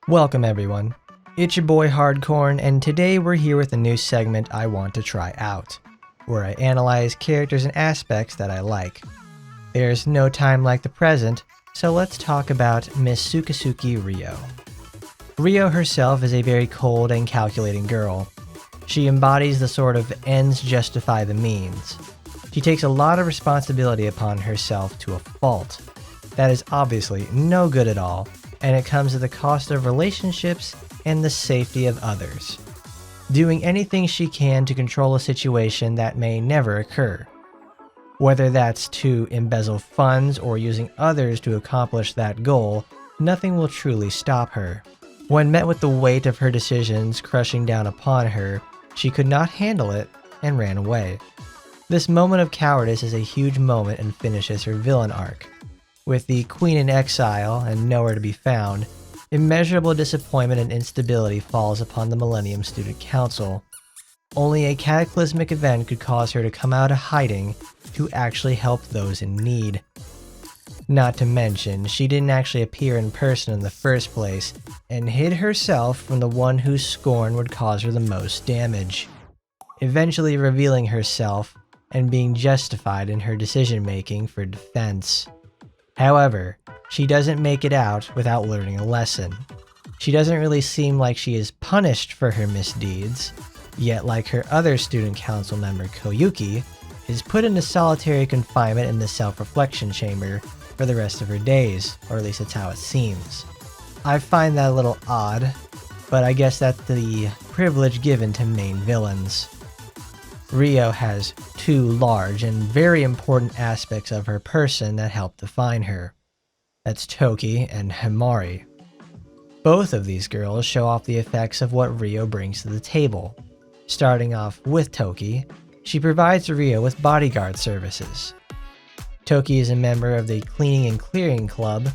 Welcome everyone, it's your boy Hardcorn, and today we're here with a new segment I want to try out, where I analyze characters and aspects that I like. There's no time like the present, so let's talk about Miss Tsukatsuki Rio. Rio herself is a very cold and calculating girl. She embodies the sort of ends justify the means. She takes a lot of responsibility upon herself to a fault. That is obviously no good at all, and it comes at the cost of relationships and the safety of others. Doing anything she can to control a situation that may never occur. Whether that's to embezzle funds or using others to accomplish that goal, nothing will truly stop her. When met with the weight of her decisions crushing down upon her, she could not handle it and ran away. This moment of cowardice is a huge moment and finishes her villain arc. With the Queen in exile and nowhere to be found, immeasurable disappointment and instability falls upon the Millennium Student Council. Only a cataclysmic event could cause her to come out of hiding to actually help those in need. Not to mention, she didn't actually appear in person in the first place, and hid herself from the one whose scorn would cause her the most damage, eventually revealing herself and being justified in her decision-making for defense. However, she doesn't make it out without learning a lesson. She doesn't really seem like she is punished for her misdeeds, yet like her other student council member Koyuki, is put into solitary confinement in the self-reflection chamber for the rest of her days, or at least that's how it seems. I find that a little odd, but I guess that's the privilege given to main villains. Rio has two large and very important aspects of her person that help define her. That's Toki and Himari. Both of these girls show off the effects of what Rio brings to the table. Starting off with Toki, she provides Rio with bodyguard services. Toki is a member of the Cleaning and Clearing Club,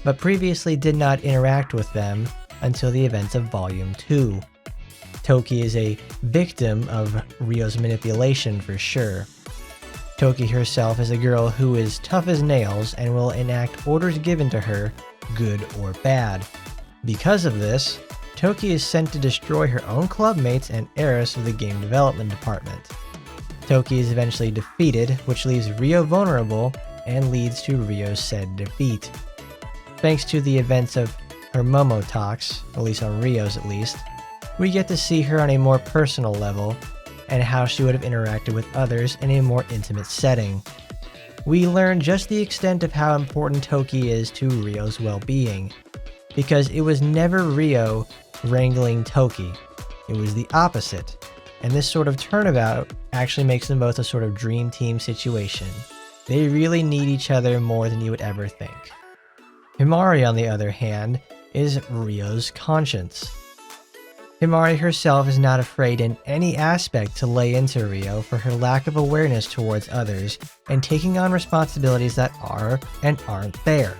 but previously did not interact with them until the events of Volume 2. Toki is a victim of Rio's manipulation for sure. Toki herself is a girl who is tough as nails and will enact orders given to her, good or bad. Because of this, Toki is sent to destroy her own clubmates and heiress of the game development department. Toki is eventually defeated, which leaves Rio vulnerable and leads to Rio's said defeat. Thanks to the events of her Momo talks, at least on Rio's at least, we get to see her on a more personal level and how she would have interacted with others in a more intimate setting. We learn just the extent of how important Toki is to Rio's well-being, because it was never Rio wrangling Toki, it was the opposite, and this sort of turnabout actually makes them both a sort of dream team situation. They really need each other more than you would ever think. Himari, on the other hand, is Rio's conscience. Himari herself is not afraid in any aspect to lay into Rio for her lack of awareness towards others and taking on responsibilities that are and aren't there.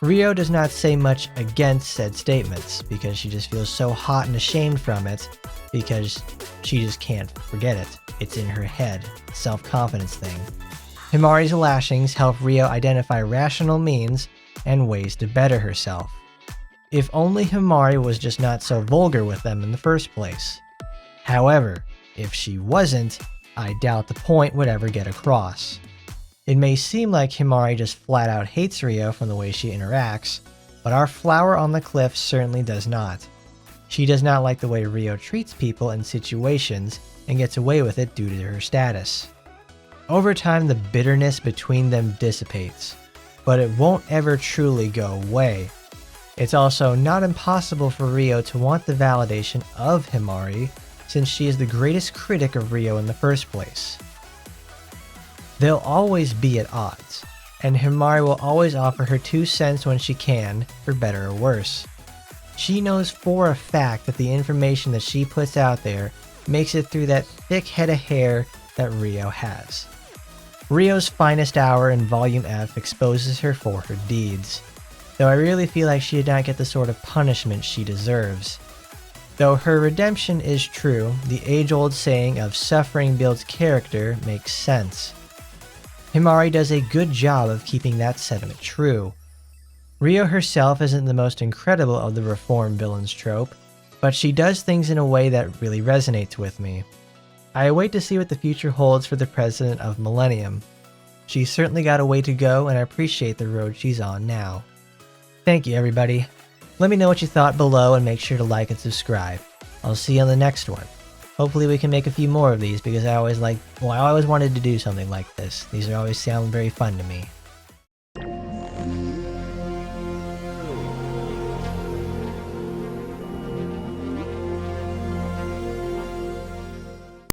Rio does not say much against said statements because she just feels so hot and ashamed from it because she just can't forget it. It's in her head, self-confidence thing. Himari's lashings help Rio identify rational means and ways to better herself. If only Himari was just not so vulgar with them in the first place. However, if she wasn't, I doubt the point would ever get across. It may seem like Himari just flat out hates Rio from the way she interacts, but our flower on the cliff certainly does not. She does not like the way Rio treats people in situations and gets away with it due to her status. Over time, the bitterness between them dissipates, but it won't ever truly go away. It's also not impossible for Rio to want the validation of Himari, since she is the greatest critic of Rio in the first place. They'll always be at odds, and Himari will always offer her 2 cents when she can, for better or worse. She knows for a fact that the information that she puts out there makes it through that thick head of hair that Rio has. Rio's finest hour in Volume F exposes her for her deeds, though I really feel like she did not get the sort of punishment she deserves. Though her redemption is true, the age-old saying of suffering builds character makes sense. Himari does a good job of keeping that sentiment true. Rio herself isn't the most incredible of the reform villains trope, but she does things in a way that really resonates with me. I await to see what the future holds for the President of Millennium. She's certainly got a way to go, and I appreciate the road she's on now. Thank you, everybody. Let me know what you thought below and make sure to like and subscribe. I'll see you on the next one. Hopefully we can make a few more of these because I always wanted to do something like this. These always sound very fun to me.